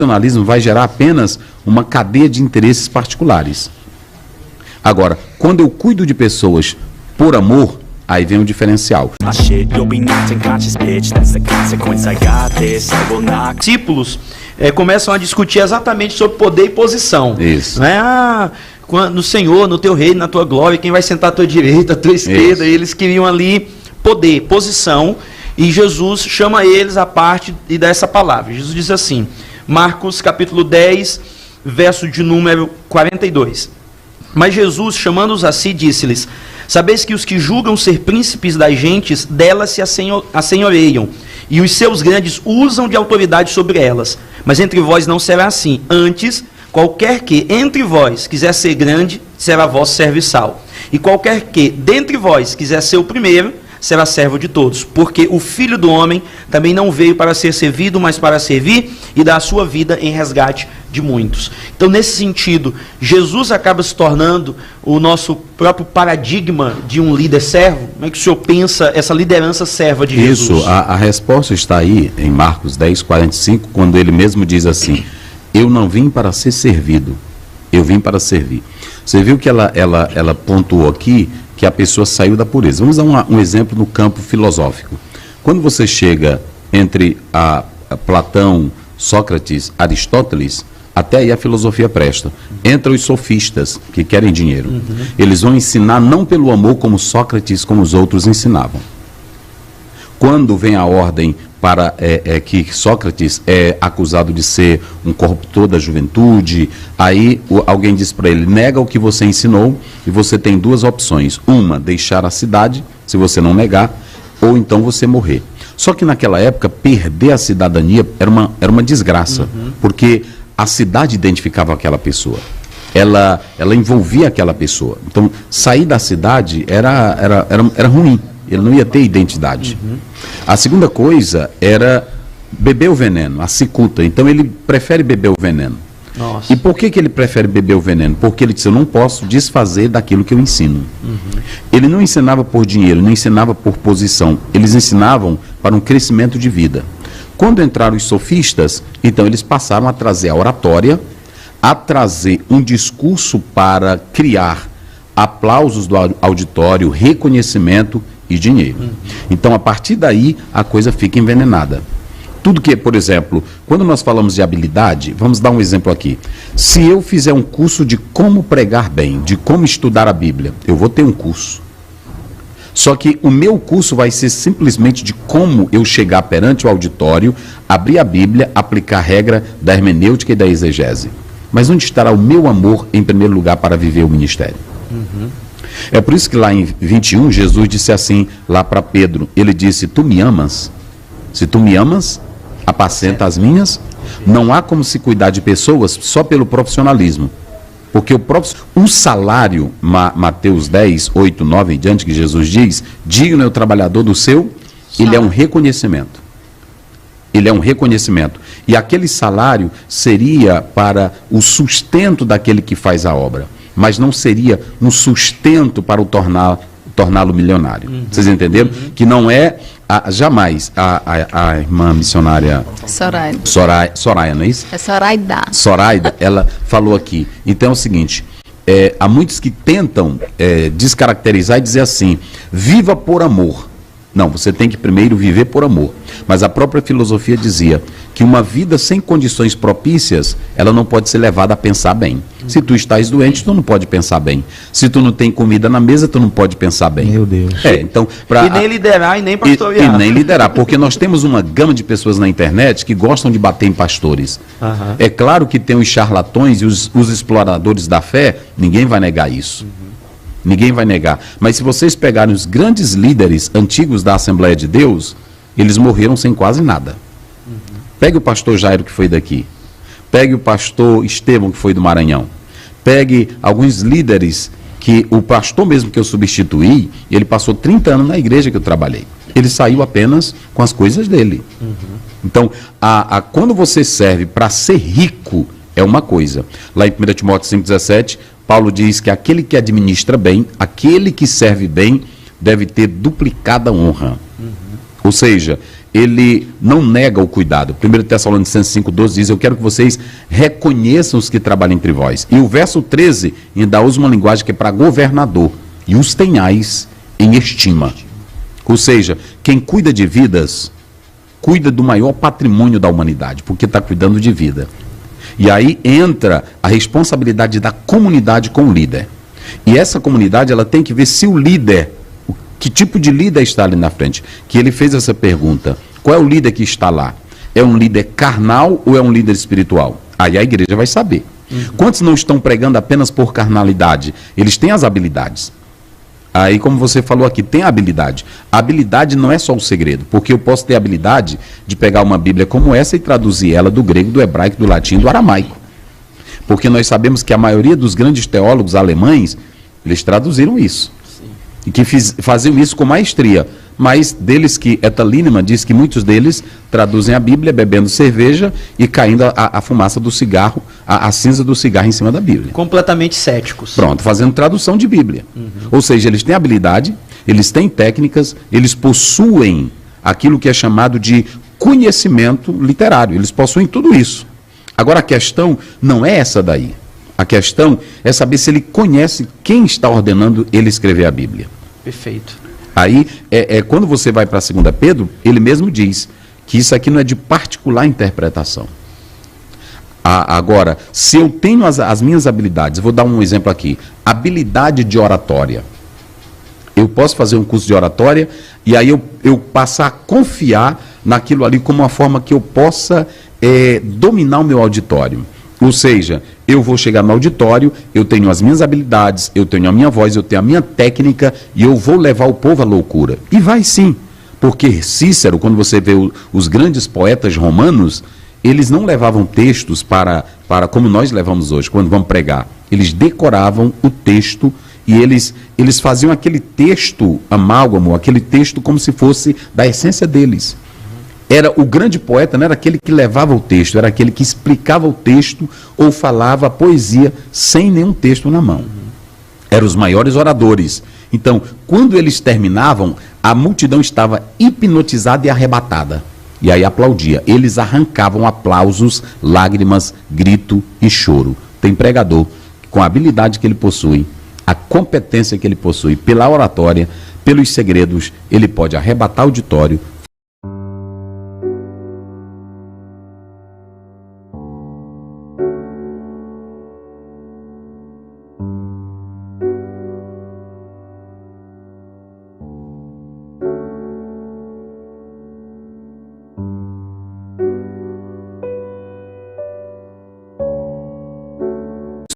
profissionalismo vai gerar apenas uma cadeia de interesses particulares. Agora, quando eu cuido de pessoas por amor, aí vem o diferencial. Discípulos começam a discutir exatamente sobre poder e posição. Isso. Não é, no Senhor, no teu reino, na tua glória, quem vai sentar à tua direita, à tua esquerda. Eles queriam ali poder, posição, e Jesus chama eles à parte e dá essa palavra. Jesus diz assim, Marcos capítulo 10, verso de número 42. Mas Jesus, chamando-os a si, disse-lhes: sabeis que os que julgam ser príncipes das gentes, delas se assenhoreiam, e os seus grandes usam de autoridade sobre elas. Mas entre vós não será assim. Antes, qualquer que entre vós quiser ser grande, será vosso serviçal. E qualquer que dentre vós quiser ser o primeiro, será servo de todos. Porque o Filho do Homem também não veio para ser servido, mas para servir e dar a sua vida em resgate de muitos. Então, nesse sentido, Jesus acaba se tornando o nosso próprio paradigma de um líder servo. Como é que o senhor pensa essa liderança serva de Jesus? Isso, a resposta está aí em Marcos 10, 45, quando ele mesmo diz assim: eu não vim para ser servido, eu vim para servir. Você viu que ela pontuou aqui que a pessoa saiu da pureza. Vamos dar um exemplo no campo filosófico. Quando você chega entre a Platão, Sócrates, Aristóteles, até aí a filosofia presta. Entra os sofistas, que querem dinheiro. Eles vão ensinar não pelo amor como Sócrates, como os outros ensinavam. Quando vem a ordem para que Sócrates é acusado de ser um corruptor da juventude, aí alguém diz para ele: nega o que você ensinou, e você tem duas opções. Uma, deixar a cidade, se você não negar, ou então você morrer. Só que naquela época, perder a cidadania era uma desgraça, porque a cidade identificava aquela pessoa. Ela envolvia aquela pessoa. Então, sair da cidade era ruim. Ele não ia ter identidade. A segunda coisa era beber o veneno, a cicuta. Então, ele prefere beber o veneno. Nossa. E por que ele prefere beber o veneno? Porque ele disse: eu não posso desfazer daquilo que eu ensino. Ele não ensinava por dinheiro, não ensinava por posição. Eles ensinavam para um crescimento de vida. Quando entraram os sofistas, então eles passaram a trazer a oratória, a trazer um discurso para criar aplausos do auditório, reconhecimento e dinheiro. Então, a partir daí, a coisa fica envenenada. Tudo que, por exemplo, quando nós falamos de habilidade, vamos dar um exemplo aqui. Se eu fizer um curso de como pregar bem, de como estudar a Bíblia, eu vou ter um curso. Só que o meu curso vai ser simplesmente de como eu chegar perante o auditório, abrir a Bíblia, aplicar a regra da hermenêutica e da exegese. Mas onde estará o meu amor, em primeiro lugar, para viver o ministério? É por isso que lá em 21, Jesus disse assim, lá para Pedro, ele disse: tu me amas? Se tu me amas, apacenta as minhas. Não há como se cuidar de pessoas só pelo profissionalismo. Porque o salário, Mateus 10, 8, 9 em diante, que Jesus diz: digno é o trabalhador do seu, ele é um reconhecimento. Ele é um reconhecimento. E aquele salário seria para o sustento daquele que faz a obra, mas não seria um sustento para o torná-lo milionário. Vocês entenderam? Que não é jamais a irmã missionária Soraya, não é isso? É Soraida. Soraida, ela falou aqui. Então é o seguinte: há muitos que tentam descaracterizar e dizer assim: viva por amor. Não, você tem que primeiro viver por amor. Mas a própria filosofia dizia que uma vida sem condições propícias, ela não pode ser levada a pensar bem. Se tu estás doente, tu não pode pensar bem. Se tu não tem comida na mesa, tu não pode pensar bem. Meu Deus. Então, e nem liderar e nem pastorear. E nem liderar, porque nós temos uma gama de pessoas na internet que gostam de bater em pastores. É claro que tem os charlatões e os exploradores da fé, ninguém vai negar isso. Ninguém vai negar. Mas se vocês pegarem os grandes líderes antigos da Assembleia de Deus, eles morreram sem quase nada. Pegue o pastor Jairo, que foi daqui. Pegue o pastor Estevão, que foi do Maranhão. Pegue alguns líderes que o pastor mesmo que eu substituí, ele passou 30 anos na igreja que eu trabalhei. Ele saiu apenas com as coisas dele. Então, quando você serve para ser rico, é uma coisa. Lá em 1 Timóteo 5,17, Paulo diz que aquele que administra bem, aquele que serve bem, deve ter duplicada honra. Ou seja, ele não nega o cuidado. 1 Tessalonicenses 5,12 diz: eu quero que vocês reconheçam os que trabalham entre vós. E o verso 13 ainda usa uma linguagem que é para governador. E os tenhais em estima. Ou seja, quem cuida de vidas, cuida do maior patrimônio da humanidade, porque está cuidando de vida. E aí entra a responsabilidade da comunidade com o líder. E essa comunidade, ela tem que ver se o líder, que tipo de líder está ali na frente. Que ele fez essa pergunta: qual é o líder que está lá? É um líder carnal ou é um líder espiritual? Aí a igreja vai saber. Quantos não estão pregando apenas por carnalidade? Eles têm as habilidades. Aí, como você falou aqui, tem a habilidade. A habilidade não é só o segredo, porque eu posso ter a habilidade de pegar uma Bíblia como essa e traduzir ela do grego, do hebraico, do latim, do aramaico. Porque nós sabemos que a maioria dos grandes teólogos alemães, eles traduziram isso. Sim. E que faziam isso com maestria. Mas deles que, Ethel Linnemann diz que muitos deles traduzem a Bíblia bebendo cerveja e caindo a fumaça do cigarro, a cinza do cigarro em cima da Bíblia. Completamente céticos. Pronto, fazendo tradução de Bíblia. Ou seja, eles têm habilidade, eles têm técnicas, eles possuem aquilo que é chamado de conhecimento literário. Eles possuem tudo isso. Agora a questão não é essa daí. A questão é saber se ele conhece quem está ordenando ele escrever a Bíblia. Perfeito. Aí, quando você vai para 2 Pedro, ele mesmo diz que isso aqui não é de particular interpretação. Agora, se eu tenho as minhas habilidades, vou dar um exemplo aqui, habilidade de oratória. Eu posso fazer um curso de oratória e aí eu passar a confiar naquilo ali como uma forma que eu possa dominar o meu auditório. Ou seja, eu vou chegar no auditório, eu tenho as minhas habilidades, eu tenho a minha voz, eu tenho a minha técnica e eu vou levar o povo à loucura. E vai sim, porque Cícero, quando você vê os grandes poetas romanos, eles não levavam textos para como nós levamos hoje, quando vamos pregar. Eles decoravam o texto e eles faziam aquele texto amálgamo, aquele texto como se fosse da essência deles. Era o grande poeta, não era aquele que levava o texto, era aquele que explicava o texto ou falava a poesia sem nenhum texto na mão. Eram os maiores oradores. Então, quando eles terminavam, a multidão estava hipnotizada e arrebatada. E aí aplaudia. Eles arrancavam aplausos, lágrimas, grito e choro. Tem pregador, com a habilidade que ele possui, a competência que ele possui pela oratória, pelos segredos, ele pode arrebatar o auditório,